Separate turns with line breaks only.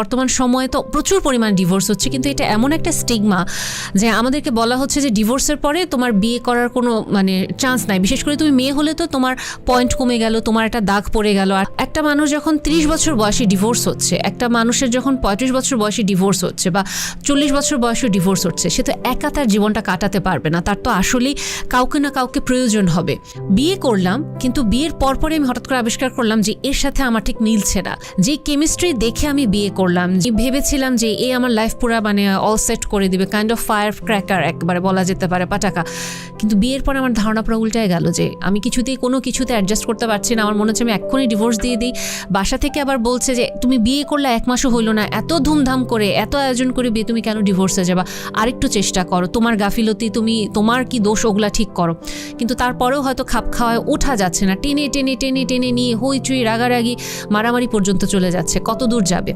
বর্তমান সময়ে তো প্রচুর পরিমাণ ডিভোর্স হচ্ছে, কিন্তু এটা এমন একটা স্টিগমা যে আমাদেরকে বলা হচ্ছে যে ডিভোর্সের পরে তোমার বিয়ে করার কোনো মানে চান্স নাই। বিশেষ করে তুমি মেয়ে হলে তো তোমার পয়েন্ট কমে গেল, তোমার একটা দাগ পড়ে গেল। আর একটা মানুষ যখন 30 বছর বয়সে ডিভোর্স হচ্ছে, একটা মানুষের যখন 35 বছর বয়সে ডিভোর্স হচ্ছে বা 40 বছর বয়সে ডিভোর্স হচ্ছে, সে তো একা তার জীবনটা কাটাতে পারবে না, তার তো আসলেই কাউকে না কাউকে প্রয়োজন হবে। বিয়ে করলাম, কিন্তু বিয়ের পরপরই আমি হঠাৎ করে আবিষ্কার করলাম যে এর সাথে আমার ঠিক মিলছে না। যে কেমিস্ট্রি দেখে আমি বিয়ে করলাম, যে ভেবেছিলাম যে এ আমার লাইফ পুরা মানে অল সেট করে দিবে, কাইন্ড অফ ফায়ার ক্র্যাকার একবারে বলা যেতে পারে, পাটাকা, কিন্তু বিয়ের পরে আমার ধারণা পুরো উল্টায় গেল যে আমি কোনো কিছুতে অ্যাডজাস্ট করতে পারছি না। আমার মনে হচ্ছে আমি এক্ষুনি ডিভোর্স দিয়ে দিই। বাসা থেকে আবার বলছে যে তুমি বিয়ে করলে 1 মাসও হইলো না, এত ধুমধাম করে এত আয়োজন করে বিয়ে, তুমি কেন ডিভোর্সে যাবা? আরেকটু চেষ্টা করো, তোমার গাফিলতি, তোমার কি দোষ ওগুলা ঠিক করো। কিন্তু তারপরেও হয়তো খাপ খাওয়ায় ওঠা যাচ্ছে না, টেনে টেনে টেনে টেনে নিয়ে হইচই রাগারাগি মারামারি পর্যন্ত চলে যাচ্ছে। কত দূর যাবে?